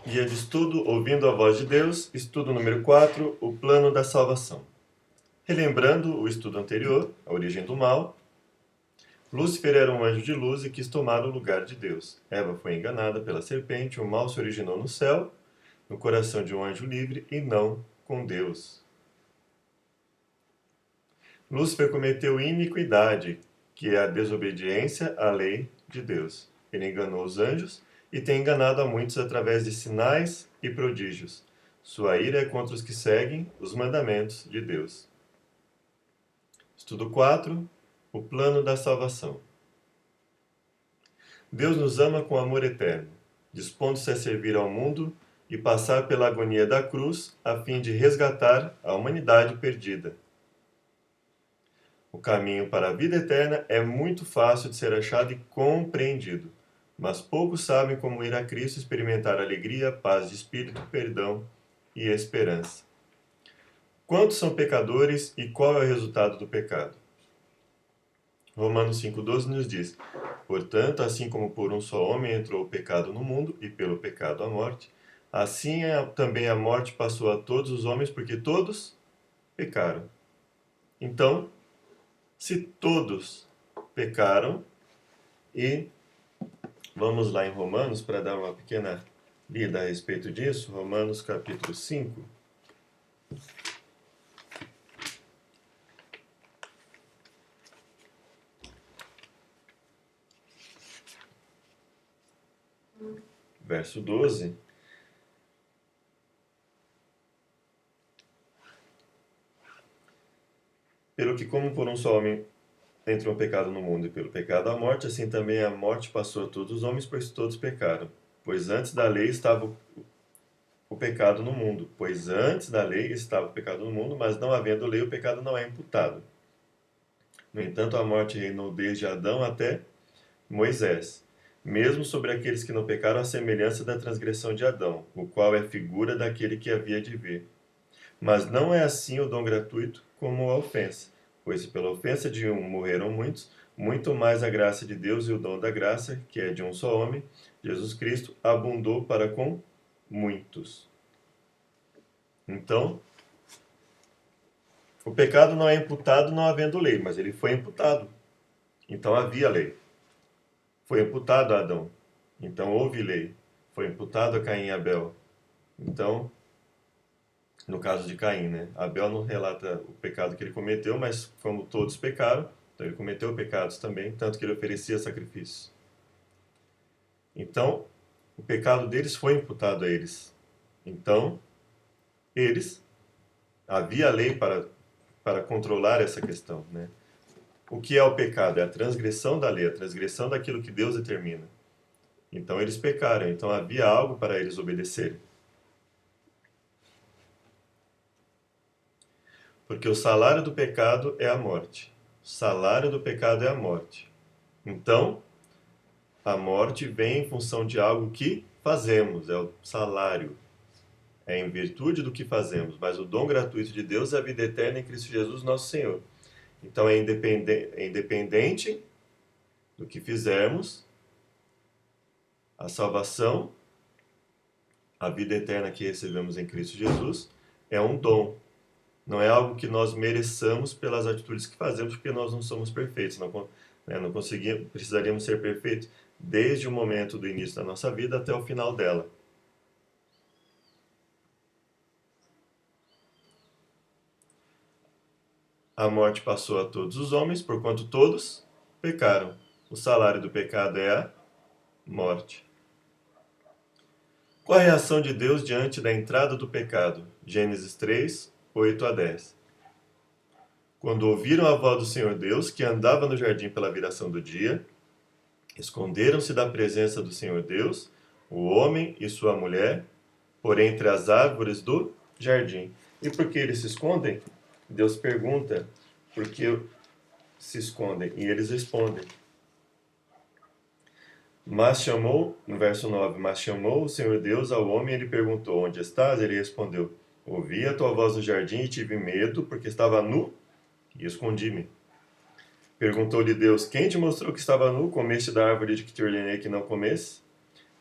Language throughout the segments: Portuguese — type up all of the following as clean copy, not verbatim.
Guia de estudo, ouvindo a voz de Deus, estudo número 4, o plano da salvação. Relembrando o estudo anterior, a origem do mal, Lúcifer era um anjo de luz e quis tomar o lugar de Deus. Eva foi enganada pela serpente, o mal se originou no céu, no coração de um anjo livre e não com Deus. Lúcifer cometeu iniquidade, que é a desobediência à lei de Deus. Ele enganou os anjos e tem enganado a muitos através de sinais e prodígios. Sua ira é contra os que seguem os mandamentos de Deus. Estudo 4. O plano da salvação. Deus nos ama com amor eterno, dispondo-se a servir ao mundo e passar pela agonia da cruz a fim de resgatar a humanidade perdida. O caminho para a vida eterna é muito fácil de ser achado e compreendido, mas poucos sabem como ir a Cristo experimentar alegria, paz de espírito, perdão e esperança. Quantos são pecadores e qual é o resultado do pecado? Romanos 5,12 nos diz: portanto, assim como por um só homem entrou o pecado no mundo, e pelo pecado a morte, assim também a morte passou a todos os homens, porque todos pecaram. Então, se todos pecaram, e vamos lá em Romanos para dar uma pequena lida a respeito disso, Romanos capítulo 5. Verso 12. Pelo que como por um só homem entrou o pecado no mundo e pelo pecado a morte, assim também a morte passou a todos os homens, pois todos pecaram. Pois antes da lei estava o pecado no mundo. Pois antes da lei estava o pecado no mundo, mas não havendo lei, o pecado não é imputado. No entanto, a morte reinou desde Adão até Moisés, mesmo sobre aqueles que não pecaram, à semelhança da transgressão de Adão, o qual é figura daquele que havia de vir. Mas não é assim o dom gratuito como a ofensa, pois se pela ofensa de um morreram muitos, muito mais a graça de Deus e o dom da graça, que é de um só homem, Jesus Cristo, abundou para com muitos. Então, o pecado não é imputado não havendo lei, mas ele foi imputado. Então havia lei. Foi imputado a Adão. Então houve lei. Foi imputado a Caim e Abel. Então, no caso de Caim, né? Abel não relata o pecado que ele cometeu, mas como todos pecaram, então ele cometeu pecados também, tanto que ele oferecia sacrifícios. Então, o pecado deles foi imputado a eles. Então, eles, havia lei para controlar essa questão, né? O que é o pecado? É a transgressão da lei, a transgressão daquilo que Deus determina. Então eles pecaram, então havia algo para eles obedecerem. Porque o salário do pecado é a morte. O salário do pecado é a morte. Então, a morte vem em função de algo que fazemos, é o salário. É em virtude do que fazemos, mas o dom gratuito de Deus é a vida eterna em Cristo Jesus, nosso Senhor. Então é independente do que fizermos, a salvação, a vida eterna que recebemos em Cristo Jesus, é um dom. Não é algo que nós mereçamos pelas atitudes que fazemos, porque nós não somos perfeitos. Não conseguimos, precisaríamos ser perfeitos desde o momento do início da nossa vida até o final dela. A morte passou a todos os homens, porquanto todos pecaram. O salário do pecado é a morte. Qual a reação de Deus diante da entrada do pecado? Gênesis 3, 8 a 10. Quando ouviram a voz do Senhor Deus, que andava no jardim pela viração do dia, esconderam-se da presença do Senhor Deus, o homem e sua mulher, por entre as árvores do jardim. E por que eles se escondem? Deus pergunta por que se escondem, e eles respondem. Mas chamou, no verso 9, mas chamou o Senhor Deus ao homem e ele perguntou, onde estás? Ele respondeu, ouvi a tua voz no jardim e tive medo, porque estava nu e escondi-me. Perguntou-lhe Deus, quem te mostrou que estava nu? Comeste da árvore de que te ordenei que não comesse?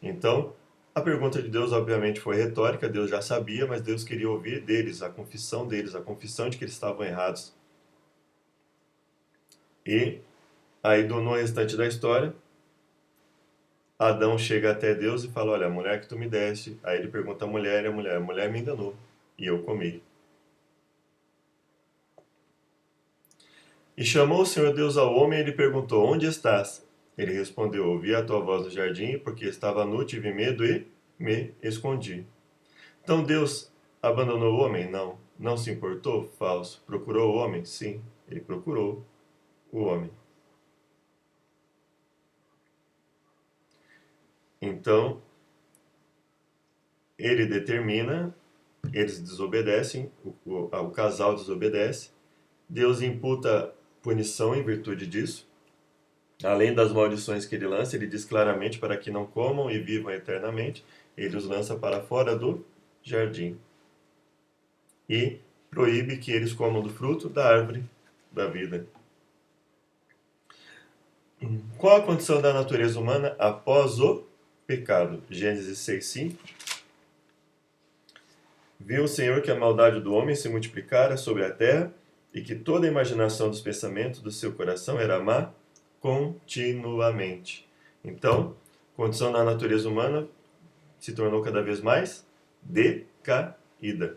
Então A pergunta de Deus, obviamente, foi retórica, Deus já sabia, mas Deus queria ouvir deles, a confissão de que eles estavam errados. E aí, no restante da história, Adão chega até Deus e fala: olha, a mulher que tu me deste. Aí ele pergunta à mulher, e a mulher me enganou, e eu comi. E chamou o Senhor Deus ao homem e lhe perguntou: onde estás? Ele respondeu: ouvi a tua voz no jardim, porque estava nu, tive medo e me escondi. Então Deus abandonou o homem? Não. Não se importou? Falso. Procurou o homem? Sim. Ele procurou o homem. Então, ele determina, eles desobedecem, o casal desobedece, Deus imputa punição em virtude disso. Além das maldições que ele lança, ele diz claramente para que não comam e vivam eternamente, ele os lança para fora do jardim. E proíbe que eles comam do fruto da árvore da vida. Qual a condição da natureza humana após o pecado? Gênesis 6:5. Viu o Senhor que a maldade do homem se multiplicara sobre a terra e que toda a imaginação dos pensamentos do seu coração era má continuamente. Então, a condição da natureza humana se tornou cada vez mais decaída.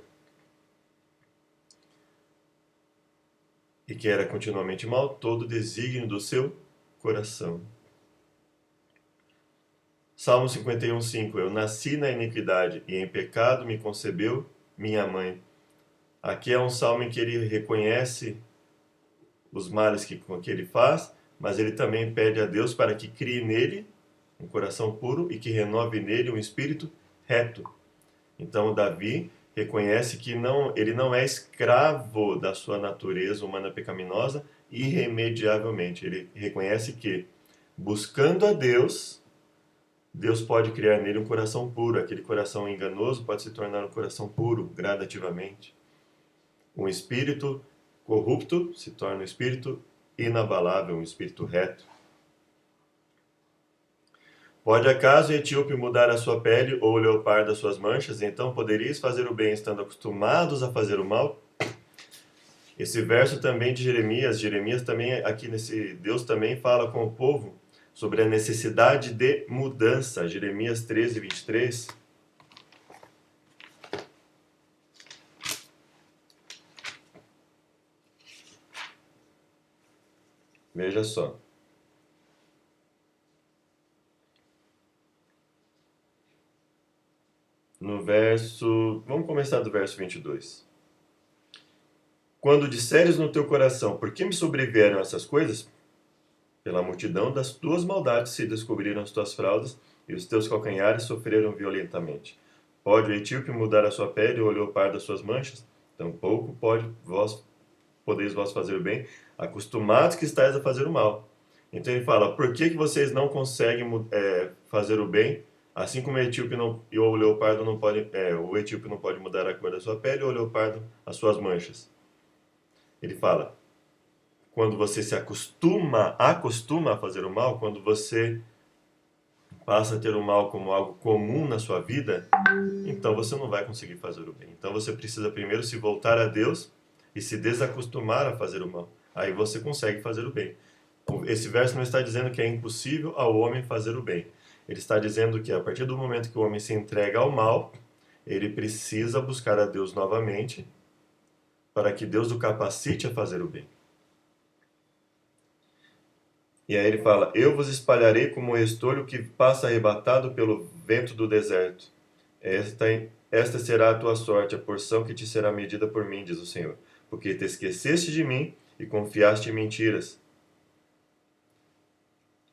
E que era continuamente mal todo o desígnio do seu coração. Salmo 51:5. Eu nasci na iniquidade e em pecado me concebeu minha mãe. Aqui é um salmo em que ele reconhece os males que ele faz, mas ele também pede a Deus para que crie nele um coração puro e que renove nele um espírito reto. Então Davi reconhece que ele não é escravo da sua natureza humana pecaminosa irremediavelmente. Ele reconhece que, buscando a Deus, Deus pode criar nele um coração puro. Aquele coração enganoso pode se tornar um coração puro gradativamente. Um espírito corrupto se torna um espírito inabalável, um espírito reto. Pode acaso o etíope mudar a sua pele ou o leopardo as suas manchas? Então poderíeis fazer o bem estando acostumados a fazer o mal? Esse verso também de Jeremias também, aqui nesse, Deus também fala com o povo sobre a necessidade de mudança. Jeremias 13:23. Veja só. Vamos começar do verso 22. Quando disseres no teu coração, por que me sobrevieram essas coisas? Pela multidão das tuas maldades se descobriram as tuas fraldas e os teus calcanhares sofreram violentamente. Pode o etíope mudar a sua pele ou o leopardo as suas manchas? Tampouco podeis vós fazer o bem, acostumados que estáis a fazer o mal. Então ele fala, por que vocês não conseguem fazer o bem, assim como o etíope ou o leopardo não pode, o etíope não pode mudar a cor da sua pele ou o leopardo as suas manchas? Ele fala, quando você se acostuma a fazer o mal, quando você passa a ter o mal como algo comum na sua vida, então você não vai conseguir fazer o bem. Então você precisa primeiro se voltar a Deus e se desacostumar a fazer o mal. Aí você consegue fazer o bem. Esse verso não está dizendo que é impossível ao homem fazer o bem. Ele está dizendo que a partir do momento que o homem se entrega ao mal, ele precisa buscar a Deus novamente para que Deus o capacite a fazer o bem. E aí ele fala, eu vos espalharei como um restolho que passa arrebatado pelo vento do deserto. Esta será a tua sorte, a porção que te será medida por mim, diz o Senhor. Porque te esqueceste de mim e confiaste em mentiras.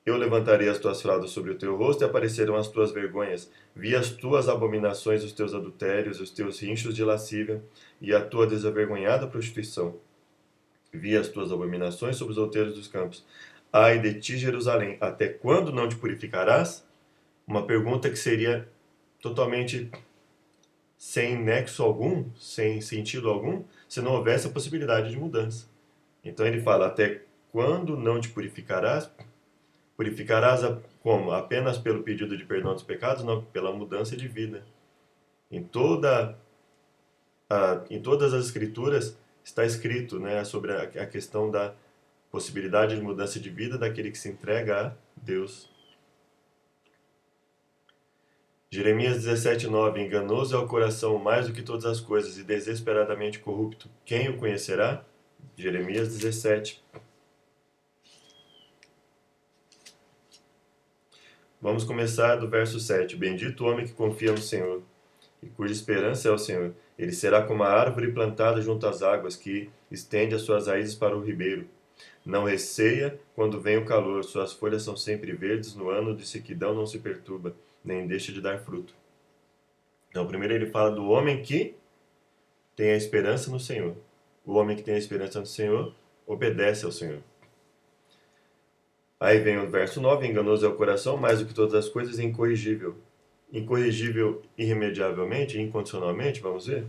Eu levantarei as tuas fraldas sobre o teu rosto e aparecerão as tuas vergonhas. Vi as tuas abominações, os teus adultérios, os teus rinchos de lascívia e a tua desavergonhada prostituição. Vi as tuas abominações sobre os outeiros dos campos. Ai de ti, Jerusalém, até quando não te purificarás? Uma pergunta que seria totalmente sem nexo algum, sem sentido algum, se não houvesse a possibilidade de mudança. Então ele fala, até quando não te purificarás? Purificarás como? Apenas pelo pedido de perdão dos pecados? Não, pela mudança de vida. Em em todas as escrituras está escrito, né, sobre a questão da possibilidade de mudança de vida daquele que se entrega a Deus. Jeremias 17:9. Enganoso é o coração mais do que todas as coisas e desesperadamente corrupto. Quem o conhecerá? Jeremias 17. Vamos começar do verso 7. Bendito o homem que confia no Senhor e cuja esperança é o Senhor. Ele será como a árvore plantada junto às águas, que estende as suas raízes para o ribeiro. Não receia quando vem o calor, suas folhas são sempre verdes, no ano de sequidão não se perturba, nem deixa de dar fruto. Então, primeiro ele fala do homem que tem a esperança no Senhor. O homem que tem a esperança no Senhor obedece ao Senhor. Aí vem o verso 9: enganoso é o coração, mais do que todas as coisas, incorrigível. Incorrigível irremediavelmente, incondicionalmente, vamos ver?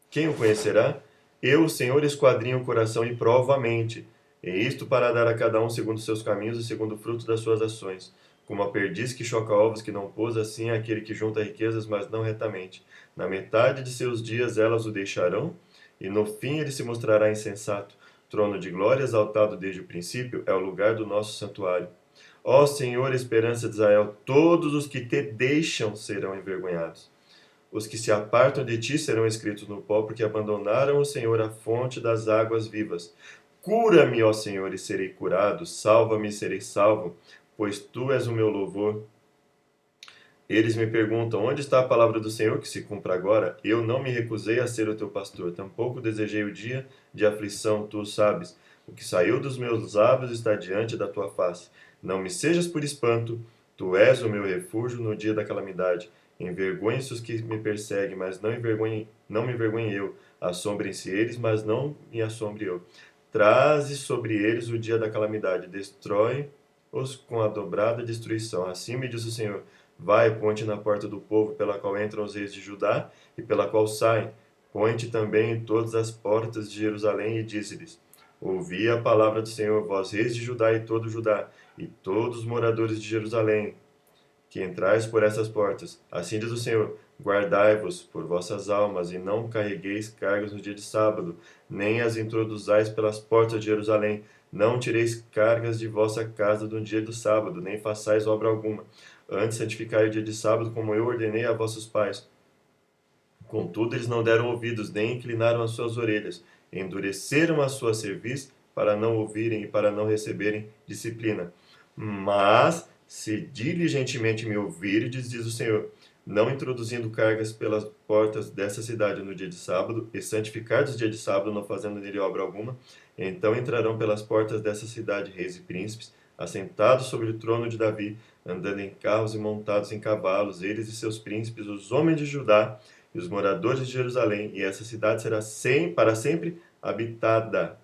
Quem o conhecerá? Eu, o Senhor, esquadrinho o coração e provo a mente, e isto para dar a cada um segundo os seus caminhos e segundo o fruto das suas ações. Como a perdiz que choca ovos que não pôs, assim é aquele que junta riquezas, mas não retamente. Na metade de seus dias elas o deixarão, e no fim ele se mostrará insensato. Trono de glória exaltado desde o princípio é o lugar do nosso santuário. Ó Senhor, esperança de Israel, todos os que te deixam serão envergonhados. Os que se apartam de ti serão escritos no pó, porque abandonaram o Senhor, a fonte das águas vivas. Cura-me, ó Senhor, e serei curado. Salva-me e serei salvo, pois tu és o meu louvor. Eles me perguntam: onde está a palavra do Senhor que se cumpra agora? Eu não me recusei a ser o teu pastor, tampouco desejei o dia de aflição, tu o sabes. O que saiu dos meus lábios está diante da tua face. Não me sejas por espanto, tu és o meu refúgio no dia da calamidade. Envergonhem-se os que me perseguem, mas não me envergonhe eu. Assombrem-se eles, mas não me assombre eu. Traze sobre eles o dia da calamidade, destrói-os com a dobrada destruição. Assim me diz o Senhor: vai, ponte na porta do povo, pela qual entram os reis de Judá e pela qual saem. Ponte também em todas as portas de Jerusalém e dize-lhes: ouvi a palavra do Senhor, vós reis de Judá e todo Judá, e todos os moradores de Jerusalém, que entrais por essas portas. Assim diz o Senhor: guardai-vos por vossas almas, e não carregueis cargas no dia de sábado, nem as introduzais pelas portas de Jerusalém. Não tireis cargas de vossa casa no dia do sábado, nem façais obra alguma. Antes santificai o dia de sábado, como eu ordenei a vossos pais. Contudo, eles não deram ouvidos, nem inclinaram as suas orelhas. Endureceram a sua cerviz para não ouvirem e para não receberem disciplina. Mas, se diligentemente me ouvirdes, diz o Senhor, não introduzindo cargas pelas portas dessa cidade no dia de sábado, e santificardes o dia de sábado, não fazendo nele obra alguma, então entrarão pelas portas dessa cidade reis e príncipes, assentados sobre o trono de Davi, andando em carros e montados em cavalos, eles e seus príncipes, os homens de Judá e os moradores de Jerusalém, e essa cidade será para sempre habitada.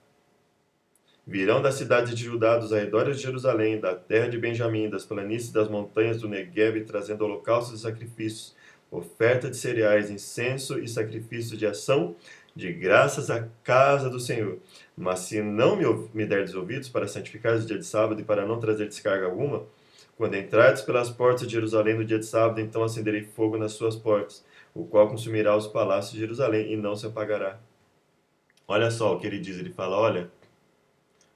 Virão das cidades de Judá, dos arredores de Jerusalém, da terra de Benjamim, das planícies das montanhas do Negueb, trazendo holocaustos e sacrifícios, oferta de cereais, incenso e sacrifício de ação, de graças à casa do Senhor. Mas se não me derdes ouvidos para santificar o dia de sábado e para não trazer descarga alguma, quando entrardes pelas portas de Jerusalém no dia de sábado, então acenderei fogo nas suas portas, o qual consumirá os palácios de Jerusalém e não se apagará. Olha só o que ele diz, ele fala, olha,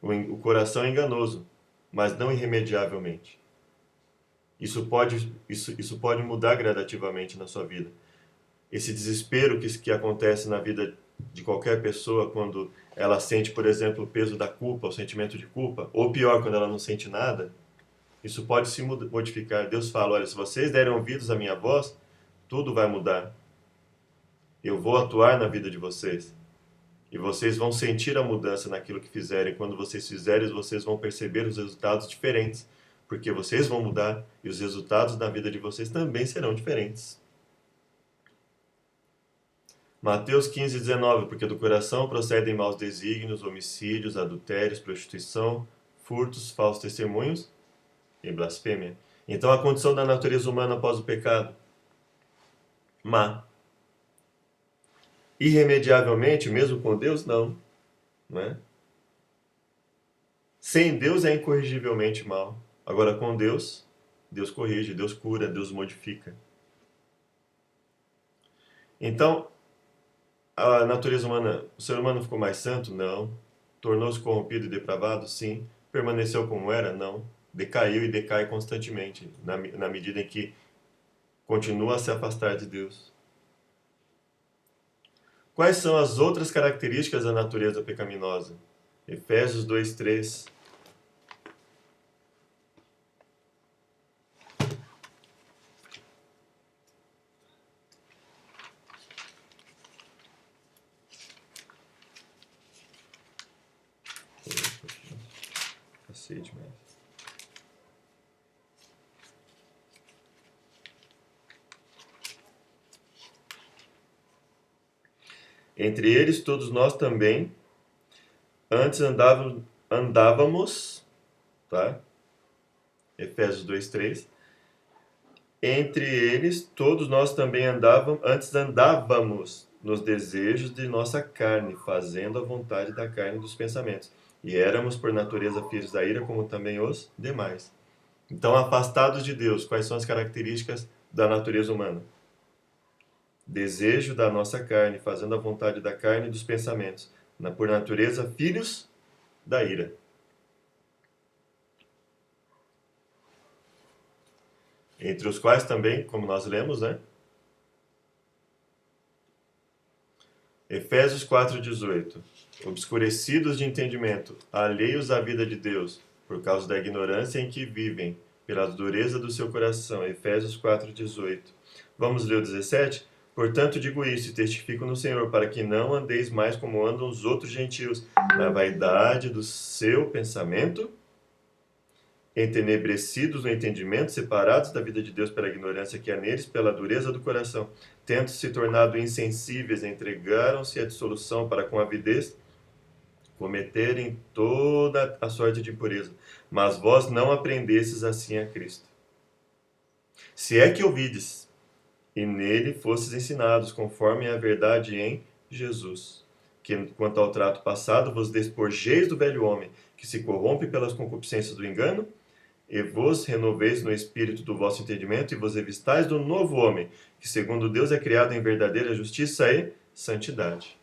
o coração é enganoso, mas não irremediavelmente. Isso pode mudar gradativamente na sua vida. Esse desespero que acontece na vida de qualquer pessoa quando ela sente, por exemplo, o peso da culpa, o sentimento de culpa, ou pior, quando ela não sente nada, isso pode se modificar. Deus fala, olha, se vocês derem ouvidos à minha voz, tudo vai mudar. Eu vou atuar na vida de vocês. E vocês vão sentir a mudança naquilo que fizerem. Quando vocês fizerem, vocês vão perceber os resultados diferentes. Porque vocês vão mudar e os resultados na vida de vocês também serão diferentes. Mateus 15:19, porque do coração procedem maus desígnios, homicídios, adultérios, prostituição, furtos, falsos testemunhos e blasfêmia. Então a condição da natureza humana após o pecado? Má. Irremediavelmente, mesmo com Deus, não. Não é? Sem Deus é incorrigivelmente mal. Agora com Deus, Deus corrige, Deus cura, Deus modifica. Então, a natureza humana, o ser humano ficou mais santo? Não. Tornou-se corrompido e depravado? Sim. Permaneceu como era? Não. Decaiu e decai constantemente, na medida em que continua a se afastar de Deus. Quais são as outras características da natureza pecaminosa? Efésios 2:3. Cacete, mas... Entre eles, todos nós também, antes andávamos, tá? Efésios 2:3. Entre eles, todos nós também antes andávamos nos desejos de nossa carne, fazendo a vontade da carne e dos pensamentos. E éramos, por natureza, filhos da ira, como também os demais. Então, afastados de Deus, quais são as características da natureza humana? Desejo da nossa carne, fazendo a vontade da carne e dos pensamentos. Por natureza, filhos da ira. Entre os quais também, como nós lemos, né? Efésios 4:18. Obscurecidos de entendimento, alheios à vida de Deus, por causa da ignorância em que vivem, pela dureza do seu coração. Efésios 4:18. Vamos ler o 17? Portanto, digo isso e testifico no Senhor, para que não andeis mais como andam os outros gentios, na vaidade do seu pensamento, entenebrecidos no entendimento, separados da vida de Deus pela ignorância que há neles, pela dureza do coração, tendo se tornado insensíveis, entregaram-se à dissolução para com avidez cometerem toda a sorte de impureza. Mas vós não aprendestes assim a Cristo. Se é que ouvides, e nele fostes ensinados, conforme a verdade em Jesus, que quanto ao trato passado vos despojeis do velho homem, que se corrompe pelas concupiscências do engano, e vos renoveis no espírito do vosso entendimento, e vos revistais do novo homem, que segundo Deus é criado em verdadeira justiça e santidade.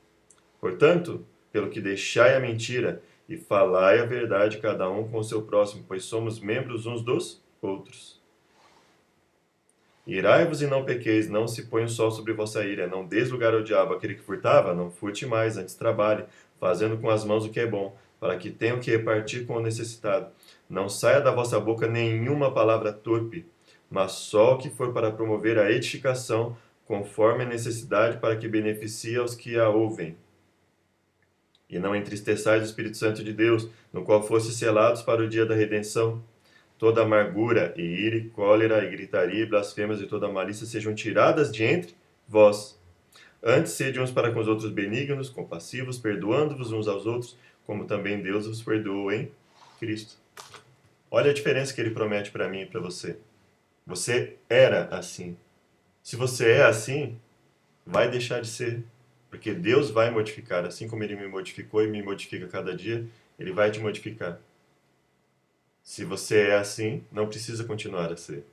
Portanto, pelo que deixai a mentira, e falai a verdade cada um com o seu próximo, pois somos membros uns dos outros. Irai-vos e não pequeis, não se põe o sol sobre vossa ira, não deis lugar ao diabo. Aquele que furtava, não furte mais, antes trabalhe, fazendo com as mãos o que é bom, para que tenha o que repartir com o necessitado. Não saia da vossa boca nenhuma palavra torpe, mas só o que for para promover a edificação, conforme a necessidade, para que beneficie aos que a ouvem. E não entristeçais o Espírito Santo de Deus, no qual fostes selados para o dia da redenção. Toda amargura, e ira, e cólera, e gritaria, e blasfemas, e toda malícia sejam tiradas de entre vós. Antes sede uns para com os outros benignos, compassivos, perdoando-vos uns aos outros, como também Deus vos perdoou em Cristo. Olha a diferença que ele promete para mim e para você. Você era assim. Se você é assim, vai deixar de ser. Porque Deus vai modificar. Assim como ele me modificou e me modifica cada dia, ele vai te modificar. Se você é assim, não precisa continuar a ser.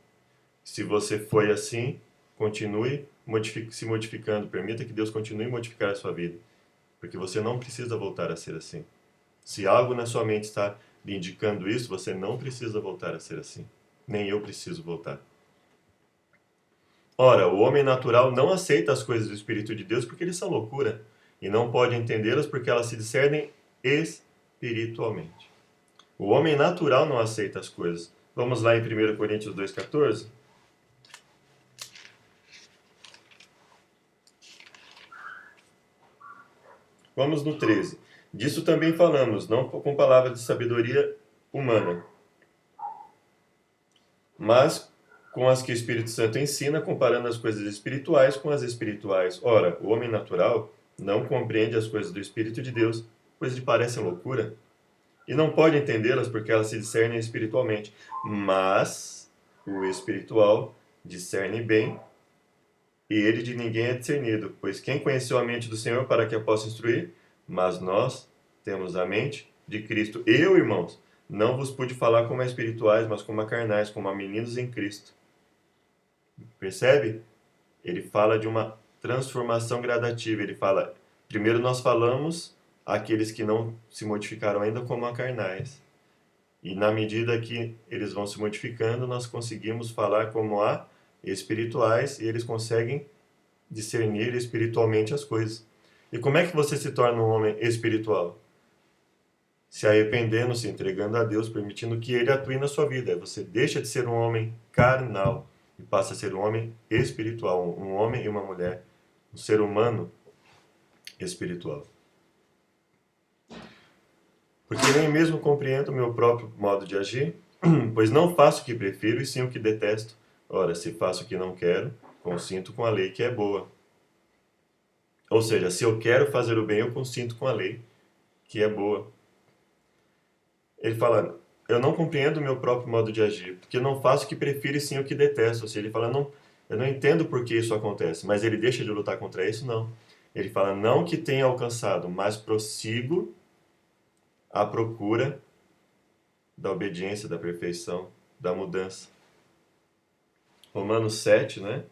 Se você foi assim, continue se modificando. Permita que Deus continue a modificar a sua vida. Porque você não precisa voltar a ser assim. Se algo na sua mente está lhe indicando isso, você não precisa voltar a ser assim. Nem eu preciso voltar. Ora, o homem natural não aceita as coisas do Espírito de Deus porque eles são loucura. E não pode entendê-las porque elas se discernem espiritualmente. O homem natural não aceita as coisas. Vamos lá em 1 Coríntios 2,14. Vamos no 13. Disso também falamos, não com palavras de sabedoria humana, mas com as que o Espírito Santo ensina, comparando as coisas espirituais com as espirituais. Ora, o homem natural não compreende as coisas do Espírito de Deus, pois lhe parecem loucura, e não pode entendê-las porque elas se discernem espiritualmente. Mas o espiritual discerne bem, e ele de ninguém é discernido, pois quem conheceu a mente do Senhor para que a possa instruir? Mas nós temos a mente de Cristo. Eu, irmãos, Não vos pude falar como a espirituais, mas como a carnais, como a meninos em Cristo. Percebe? Ele fala de uma transformação gradativa. Ele fala, primeiro nós falamos aqueles que não se modificaram ainda como a carnais. E na medida que eles vão se modificando, nós conseguimos falar como a espirituais e eles conseguem discernir espiritualmente as coisas. E como é que você se torna um homem espiritual? Se arrependendo, se entregando a Deus, permitindo que Ele atue na sua vida. Você deixa de ser um homem carnal e passa a ser um homem espiritual, um homem e uma mulher, um ser humano espiritual. Porque nem mesmo compreendo o meu próprio modo de agir, pois não faço o que prefiro e sim o que detesto. Ora, se faço o que não quero, consinto com a lei que é boa. Ou seja, se eu quero fazer o bem, eu consinto com a lei que é boa. Ele fala, eu não compreendo o meu próprio modo de agir, porque eu não faço o que prefiro e sim o que detesto. Ou seja, ele fala, não, eu não entendo por que isso acontece, mas ele deixa de lutar contra isso? Não. Ele fala, não que tenha alcançado, mas prossigo à procura da obediência, da perfeição, da mudança. Romanos 7, né?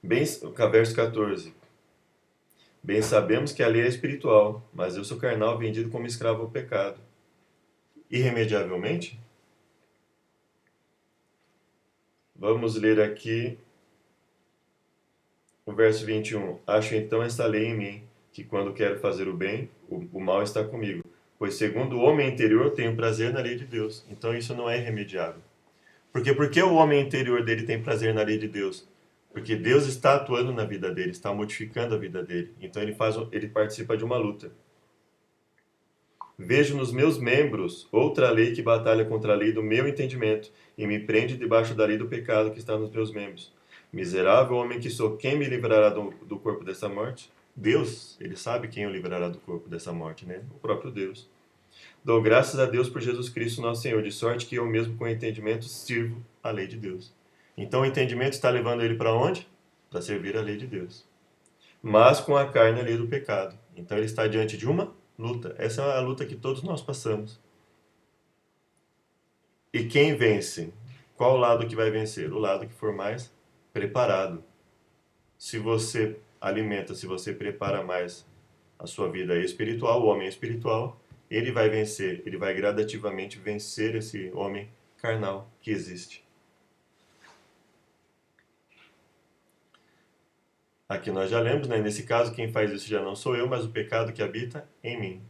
Bem, verso 14. Bem sabemos que a lei é espiritual, mas eu sou carnal, vendido como escravo ao pecado. Irremediavelmente? Vamos ler aqui o verso 21. Acho então esta lei em mim, que quando quero fazer o bem, o mal está comigo. Pois segundo o homem interior tenho prazer na lei de Deus. Então isso não é irremediável. Porque o homem interior dele tem prazer na lei de Deus? Porque Deus está atuando na vida dele, está modificando a vida dele. Então ele participa de uma luta. Vejo nos meus membros outra lei que batalha contra a lei do meu entendimento e me prende debaixo da lei do pecado que está nos meus membros. Miserável homem que sou, quem me livrará do corpo dessa morte? Deus, ele sabe quem o livrará do corpo dessa morte, né? O próprio Deus. Dou graças a Deus por Jesus Cristo, nosso Senhor, de sorte que eu mesmo com entendimento sirvo a lei de Deus. Então o entendimento está levando ele para onde? Para servir a lei de Deus. Mas com a carne a lei do pecado. Então ele está diante de uma luta. Essa é a luta que todos nós passamos. E quem vence? Qual o lado que vai vencer? O lado que for mais preparado. Se você alimenta, se você prepara mais a sua vida espiritual, o homem espiritual, ele vai vencer, ele vai gradativamente vencer esse homem carnal que existe. Aqui nós já lemos, né? Nesse caso, quem faz isso já não sou eu, mas o pecado que habita em mim.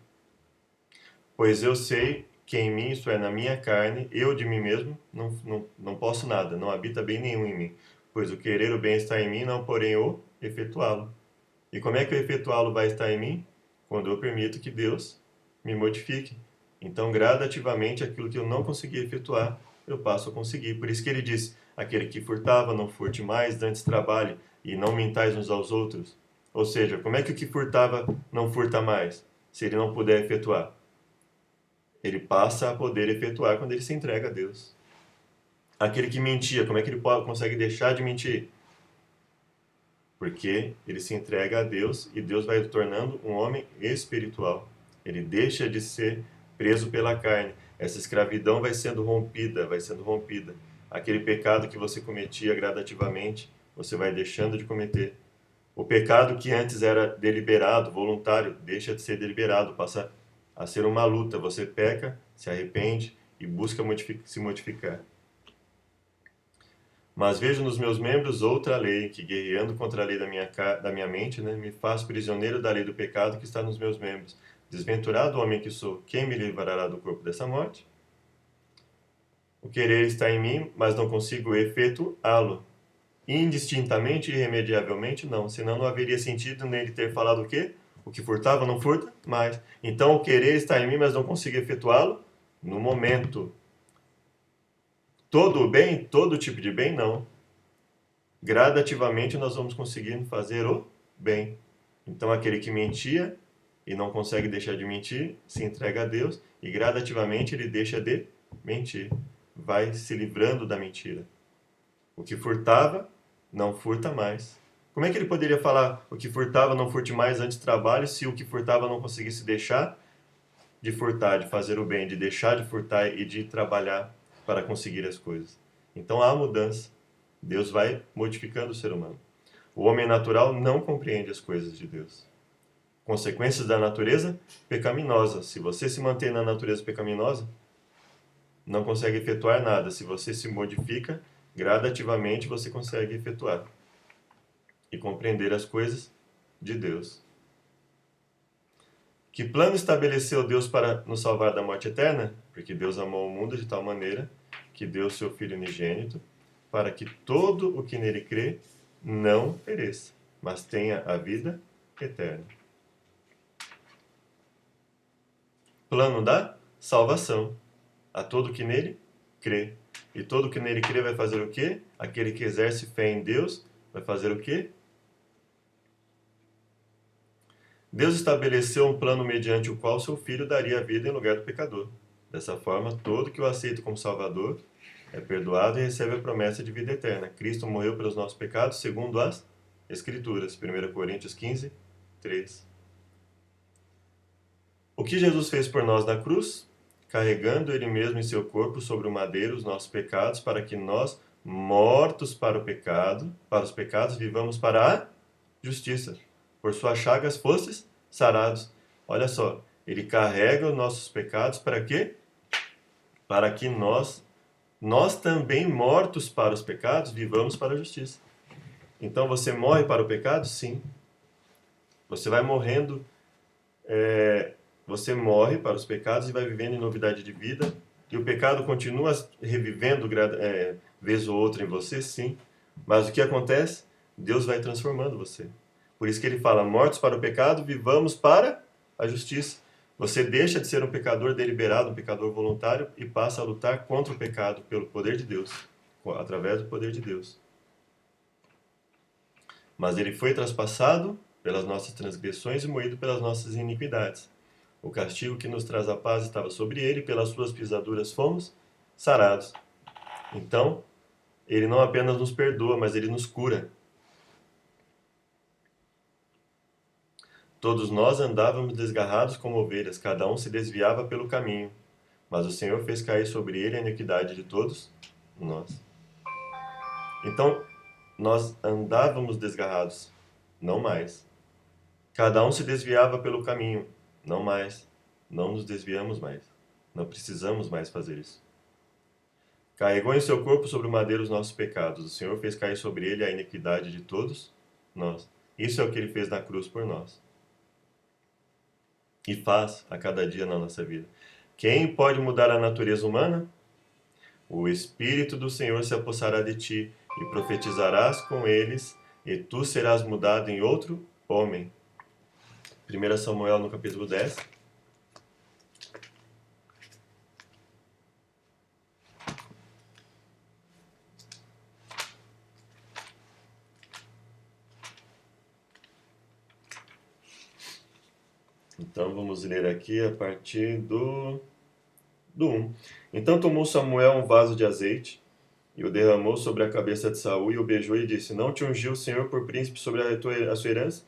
Pois eu sei que em mim, isto é, na minha carne, eu de mim mesmo não posso nada, não habita bem nenhum em mim. Pois o querer o bem está em mim, não porém o efetuá-lo. E como é que o efetuá-lo vai estar em mim? Quando eu permito que Deus me modifique. Então, gradativamente, aquilo que eu não consegui efetuar, eu passo a conseguir. Por isso que ele diz, aquele que furtava, não furte mais, antes trabalhe, e não mintais uns aos outros. Ou seja, como é que o que furtava não furta mais, se ele não puder efetuar? Ele passa a poder efetuar quando ele se entrega a Deus. Aquele que mentia, como é que ele consegue deixar de mentir? Porque ele se entrega a Deus e Deus vai o tornando um homem espiritual. Ele deixa de ser preso pela carne. Essa escravidão vai sendo rompida, vai sendo rompida. Aquele pecado que você cometia gradativamente, você vai deixando de cometer. O pecado que antes era deliberado, voluntário, deixa de ser deliberado, passa a ser uma luta. Você peca, se arrepende e busca se modificar. Mas vejo nos meus membros outra lei, que guerreando contra a lei da minha mente, né, me faz prisioneiro da lei do pecado que está nos meus membros. Desventurado homem que sou, quem me livrará do corpo dessa morte? O querer está em mim, mas não consigo efetuá-lo. Indistintamente e irremediavelmente, não. Senão não haveria sentido nele ter falado o quê? O que furtava não furta mais. Então o querer está em mim, mas não consigo efetuá-lo no momento. Todo o bem, todo tipo de bem, não. Gradativamente nós vamos conseguindo fazer o bem. Então aquele que mentia e não consegue deixar de mentir, se entrega a Deus e gradativamente ele deixa de mentir. Vai se livrando da mentira. O que furtava, não furta mais. Como é que ele poderia falar o que furtava, não furte mais antes do trabalho, se o que furtava não conseguisse deixar de furtar, de fazer o bem, de deixar de furtar e de trabalhar para conseguir as coisas? Então há mudança. Deus vai modificando o ser humano. O homem natural não compreende as coisas de Deus. Consequências da natureza pecaminosa. Se você se mantém na natureza pecaminosa, não consegue efetuar nada. Se você se modifica, gradativamente você consegue efetuar e compreender as coisas de Deus. Que plano estabeleceu Deus para nos salvar da morte eterna? Porque Deus amou o mundo de tal maneira que deu seu Filho unigênito, para que todo o que nele crê não pereça, mas tenha a vida eterna. Plano da salvação. A todo que nele crê. E todo que nele crê vai fazer o quê? Aquele que exerce fé em Deus vai fazer o quê? Deus estabeleceu um plano mediante o qual seu Filho daria a vida em lugar do pecador. Dessa forma, todo que o aceita como Salvador é perdoado e recebe a promessa de vida eterna. Cristo morreu pelos nossos pecados, segundo as Escrituras. 1 Coríntios 15, 3. O que Jesus fez por nós na cruz? Carregando Ele mesmo em seu corpo sobre o madeiro os nossos pecados, para que nós, mortos para o pecado, para os pecados, vivamos para a justiça. Por suas chagas fostes sarados. Olha só, Ele carrega os nossos pecados para quê? Para que nós também, mortos para os pecados, vivamos para a justiça. Então você morre para o pecado? Sim. Você vai morrendo, você morre para os pecados e vai vivendo em novidade de vida. E o pecado continua revivendo vez ou outra em você? Sim. Mas o que acontece? Deus vai transformando você. Por isso que ele fala, mortos para o pecado, vivamos para a justiça. Você deixa de ser um pecador deliberado, um pecador voluntário, e passa a lutar contra o pecado pelo poder de Deus, através do poder de Deus. Mas ele foi traspassado pelas nossas transgressões e moído pelas nossas iniquidades. O castigo que nos traz a paz estava sobre ele, e pelas suas pisaduras fomos sarados. Então, ele não apenas nos perdoa, mas ele nos cura. Todos nós andávamos desgarrados como ovelhas, cada um se desviava pelo caminho. Mas o Senhor fez cair sobre ele a iniquidade de todos nós. Então, nós andávamos desgarrados, não mais. Cada um se desviava pelo caminho, não mais. Não nos desviamos mais. Não precisamos mais fazer isso. Carregou em seu corpo sobre o madeiro os nossos pecados. O Senhor fez cair sobre ele a iniquidade de todos nós. Isso é o que ele fez na cruz por nós. E faz a cada dia na nossa vida. Quem pode mudar a natureza humana? O Espírito do Senhor se apossará de ti, e profetizarás com eles, e tu serás mudado em outro homem. 1 Samuel no capítulo 10. Então vamos ler aqui a partir do 1. Então tomou Samuel um vaso de azeite e o derramou sobre a cabeça de Saul e o beijou e disse: Não te ungiu o Senhor por príncipe sobre a sua herança?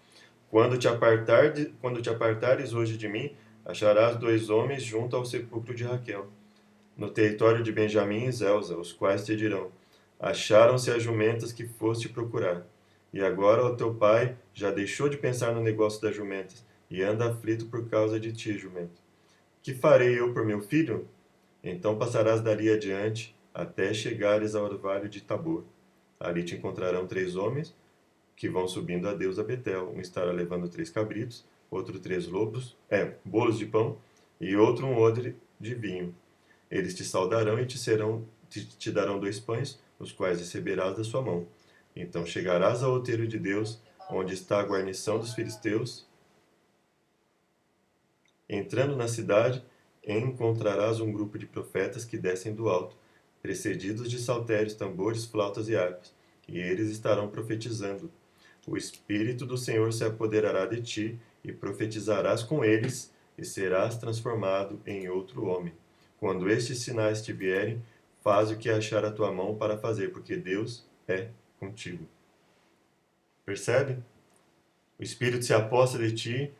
Quando te apartares hoje de mim, acharás 2 homens junto ao sepulcro de Raquel, no território de Benjamim e Zelza, os quais te dirão: Acharam-se as jumentas que foste procurar. E agora o teu pai já deixou de pensar no negócio das jumentas e anda aflito por causa de ti, jumento. Que farei eu por meu filho? Então passarás dali adiante até chegares ao orvalho de Tabor. Ali te encontrarão 3 homens que vão subindo a Deus a Betel. Um estará levando 3 cabritos, outro 3 bolos de pão, e outro um odre de vinho. Eles te saudarão e te darão 2 pães, os quais receberás da sua mão. Então chegarás ao outeiro de Deus, onde está a guarnição dos filisteus. Entrando na cidade, encontrarás um grupo de profetas que descem do alto, precedidos de saltérios, tambores, flautas e harpas, e eles estarão profetizando. O Espírito do Senhor se apoderará de ti, e profetizarás com eles, e serás transformado em outro homem. Quando estes sinais te vierem, faz o que achar a tua mão para fazer, porque Deus é contigo. Percebe? O Espírito se aposta de ti,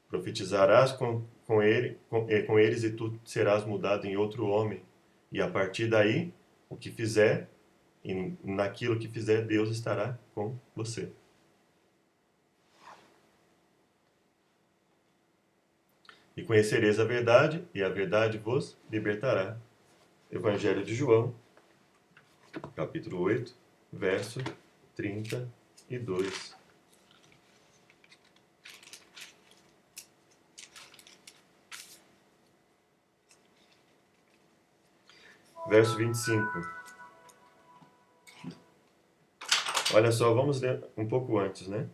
profetizarás com eles e tu serás mudado em outro homem. E a partir daí, o que fizer, e naquilo que fizer, Deus estará com você. E conhecereis a verdade, e a verdade vos libertará. Evangelho de João, capítulo 8, verso 32. Verso 25. Olha só, vamos ler um pouco antes, né?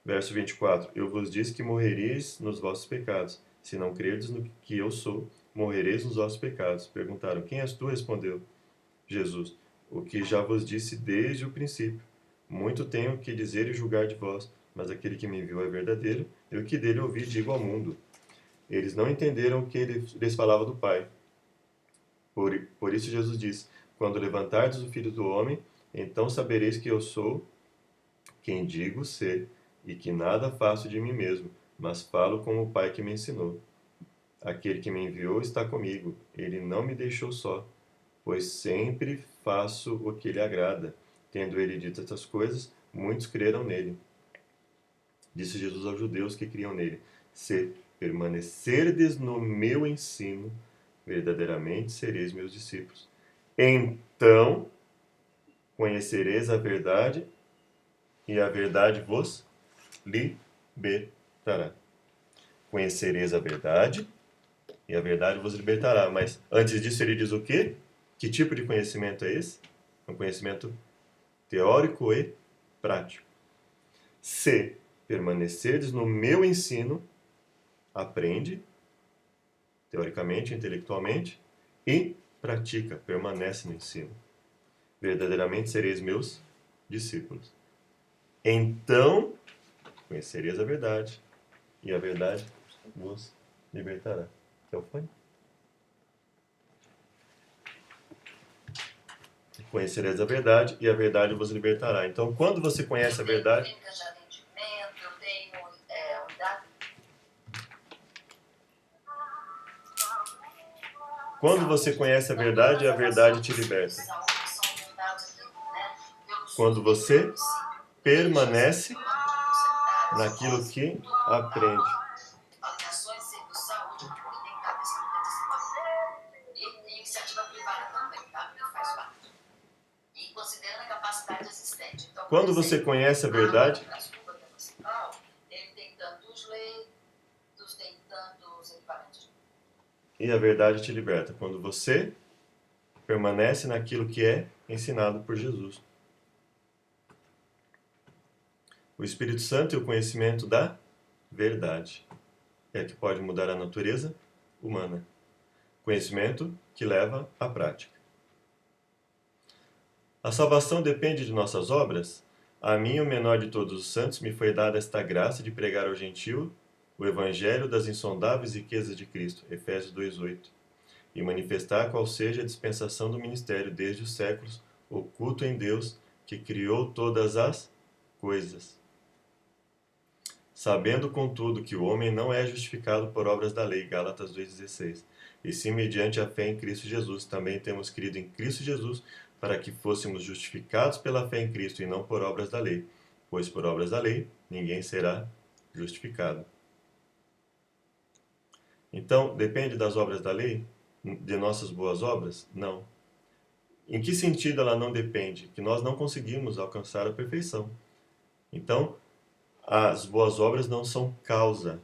Verso 24. Eu vos disse que morrereis nos vossos pecados. Se não crerdes no que eu sou, morrereis nos vossos pecados. Perguntaram, quem és tu? Respondeu Jesus, o que já vos disse desde o princípio. Muito tenho que dizer e julgar de vós, mas aquele que me enviou é verdadeiro, e o que dele ouvi digo ao mundo. Eles não entenderam o que ele lhes falava do Pai. Por isso Jesus disse, quando levantardes o Filho do Homem, então sabereis que eu sou quem digo ser, e que nada faço de mim mesmo, mas falo como o Pai que me ensinou. Aquele que me enviou está comigo, ele não me deixou só, pois sempre faço o que lhe agrada. Tendo ele dito estas coisas, muitos creram nele. Disse Jesus aos judeus que criam nele, se permanecerdes no meu ensino, verdadeiramente sereis meus discípulos. Então conhecereis a verdade, e a verdade vos libertará. Conhecereis a verdade, e a verdade vos libertará. Mas antes disso ele diz o quê? Que tipo de conhecimento é esse? Um conhecimento teórico e prático. Se permanecerdes no meu ensino, aprende, teoricamente, intelectualmente, e pratica, permanece no ensino. Verdadeiramente sereis meus discípulos. Então conhecereis a verdade, e a verdade vos libertará. Então foi? Conhecereis a verdade, e a verdade vos libertará. Então, quando você conhece a verdade... Quando você conhece a verdade te liberta. Quando você permanece naquilo que aprende. Quando você conhece a verdade, e a verdade te liberta. Quando você permanece naquilo que é ensinado por Jesus. O Espírito Santo e o conhecimento da verdade é que pode mudar a natureza humana. Conhecimento que leva à prática. A salvação depende de nossas obras? A mim, o menor de todos os santos, me foi dada esta graça de pregar ao gentio o evangelho das insondáveis riquezas de Cristo, Efésios 2:8, e manifestar qual seja a dispensação do ministério desde os séculos, oculto em Deus, que criou todas as coisas. Sabendo, contudo, que o homem não é justificado por obras da lei, Gálatas 2:16, e sim mediante a fé em Cristo Jesus. Também temos crido em Cristo Jesus, para que fôssemos justificados pela fé em Cristo e não por obras da lei, pois por obras da lei ninguém será justificado. Então, depende das obras da lei? De nossas boas obras? Não. Em que sentido ela não depende? Que nós não conseguimos alcançar a perfeição. Então, as boas obras não são causa,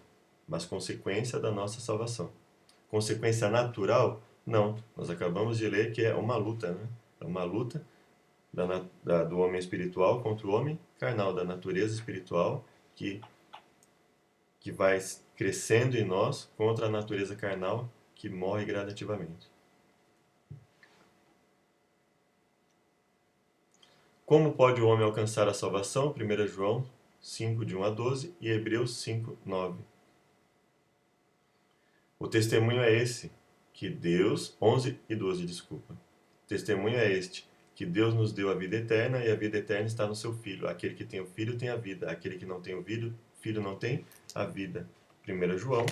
mas consequência da nossa salvação. Consequência natural? Não. Nós acabamos de ler que é uma luta, né? É uma luta do homem espiritual contra o homem carnal, da natureza espiritual que vai crescendo em nós contra a natureza carnal que morre gradativamente. Como pode o homem alcançar a salvação? 1 João 5, de 1 a 12 e Hebreus 5, 9. O testemunho é esse, que Deus... 11 e 12, desculpa. O testemunho é este, que Deus nos deu a vida eterna e a vida eterna está no seu Filho. Aquele que tem o Filho tem a vida. Aquele que não tem o Filho não tem a vida. 1 João,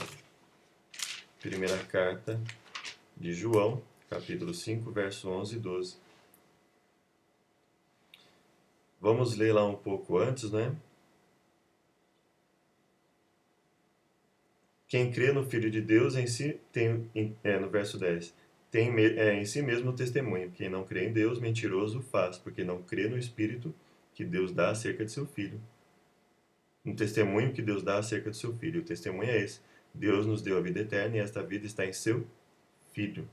primeira carta de João, capítulo 5, verso 11 e 12. Vamos ler lá um pouco antes, né? Quem crê no Filho de Deus em si tem, no verso 10, tem em si mesmo o testemunho. Quem não crê em Deus, mentiroso faz, porque não crê no Espírito que Deus dá acerca de seu Filho. Um testemunho que Deus dá acerca de seu Filho. O testemunho é esse. Deus nos deu a vida eterna e esta vida está em seu Filho.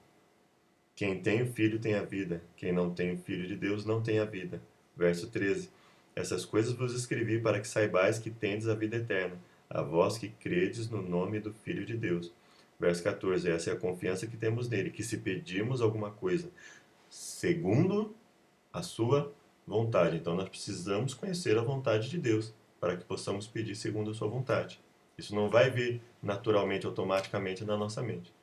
Quem tem o Filho tem a vida. Quem não tem o Filho de Deus não tem a vida. Verso 13. Essas coisas vos escrevi para que saibais que tendes a vida eterna, a vós que credes no nome do Filho de Deus. Verso 14. Essa é a confiança que temos nele, que se pedirmos alguma coisa segundo a sua vontade. Então nós precisamos conhecer a vontade de Deus para que possamos pedir segundo a sua vontade. Isso não vai vir naturalmente, automaticamente na nossa mente.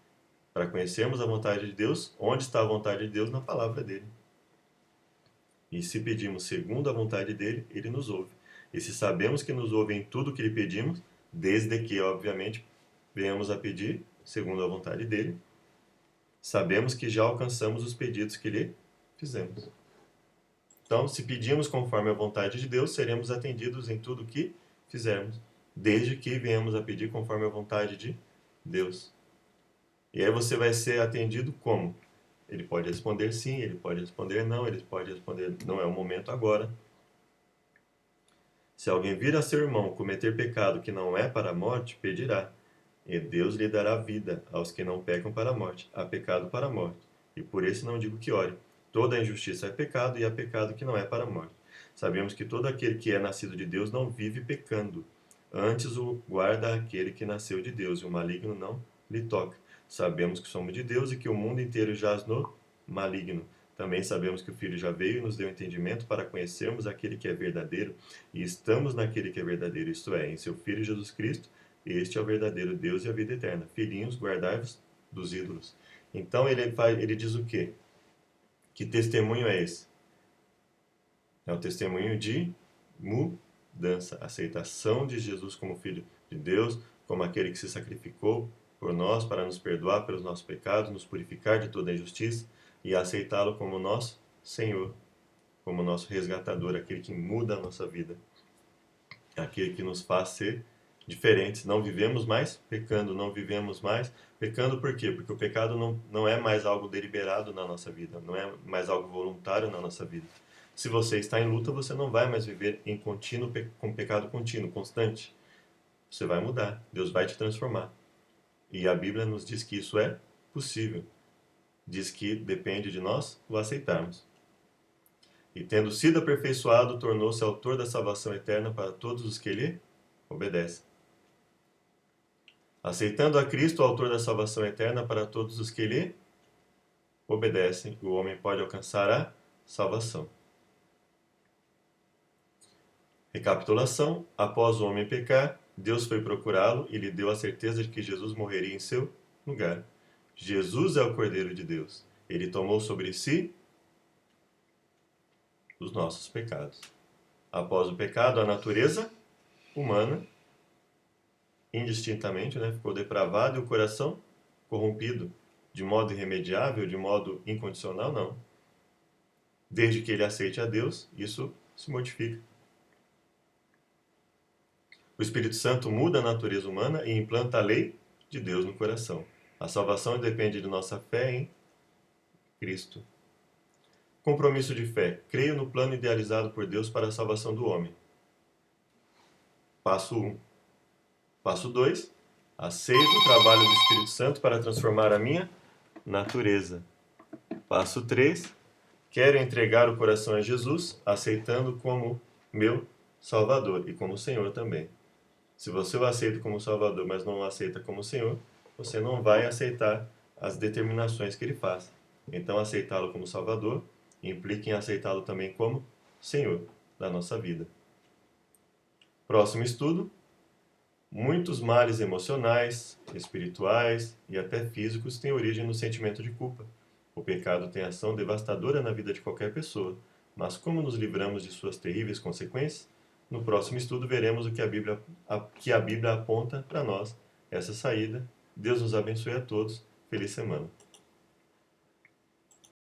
Para conhecermos a vontade de Deus, onde está a vontade de Deus? Na palavra dele. E se pedimos segundo a vontade dele, ele nos ouve. E se sabemos que nos ouve em tudo que lhe pedimos, desde que, obviamente, venhamos a pedir segundo a vontade dele, sabemos que já alcançamos os pedidos que lhe fizemos. Então, se pedimos conforme a vontade de Deus, seremos atendidos em tudo que fizermos, desde que venhamos a pedir conforme a vontade de Deus. E aí você vai ser atendido como? Ele pode responder sim, ele pode responder não, ele pode responder não é o momento agora. Se alguém vir a seu irmão cometer pecado que não é para a morte, pedirá, e Deus lhe dará vida aos que não pecam para a morte. Há pecado para a morte, e por isso não digo que ore. Toda injustiça é pecado, e há pecado que não é para a morte. Sabemos que todo aquele que é nascido de Deus não vive pecando. Antes o guarda aquele que nasceu de Deus, e o maligno não lhe toca. Sabemos que somos de Deus e que o mundo inteiro jaz no maligno. Também sabemos que o Filho já veio e nos deu entendimento para conhecermos aquele que é verdadeiro, e estamos naquele que é verdadeiro, isto é, em seu Filho Jesus Cristo. Este é o verdadeiro Deus e a vida eterna. Filhinhos, guardai-vos dos ídolos. Então ele diz o quê? Que testemunho é esse? É o testemunho de mudança, aceitação de Jesus como Filho de Deus, como aquele que se sacrificou por nós para nos perdoar pelos nossos pecados, nos purificar de toda injustiça e aceitá-lo como nosso Senhor, como nosso resgatador, aquele que muda a nossa vida, aquele que nos faz ser diferentes. Não vivemos mais pecando, não vivemos mais pecando por quê? Porque o pecado não é mais algo deliberado na nossa vida, não é mais algo voluntário na nossa vida. Se você está em luta, você não vai mais viver em contínuo, com pecado contínuo, constante. Você vai mudar, Deus vai te transformar. E a Bíblia nos diz que isso é possível. Diz que depende de nós o aceitarmos. E tendo sido aperfeiçoado, tornou-se autor da salvação eterna para todos os que lhe obedecem. Aceitando a Cristo, o autor da salvação eterna para todos os que lhe obedecem, o homem pode alcançar a salvação. Recapitulação: após o homem pecar, Deus foi procurá-lo e lhe deu a certeza de que Jesus morreria em seu lugar. Jesus é o Cordeiro de Deus. Ele tomou sobre si os nossos pecados. Após o pecado, a natureza humana, indistintamente, ficou depravada e o coração corrompido. De modo irremediável, de modo incondicional, não. Desde que ele aceite a Deus, isso se modifica. O Espírito Santo muda a natureza humana e implanta a lei de Deus no coração. A salvação depende de nossa fé em Cristo. Compromisso de fé. Creio no plano idealizado por Deus para a salvação do homem. Passo 1. Passo 2. Aceito o trabalho do Espírito Santo para transformar a minha natureza. Passo 3. Quero entregar o coração a Jesus, aceitando como meu Salvador e como Senhor também. Se você o aceita como Salvador, mas não o aceita como Senhor, você não vai aceitar as determinações que ele faz. Então, aceitá-lo como Salvador implica em aceitá-lo também como Senhor da nossa vida. Próximo estudo. Muitos males emocionais, espirituais e até físicos têm origem no sentimento de culpa. O pecado tem ação devastadora na vida de qualquer pessoa, mas como nos livramos de suas terríveis consequências? No próximo estudo veremos o que a Bíblia aponta para nós, essa saída. Deus nos abençoe a todos. Feliz semana.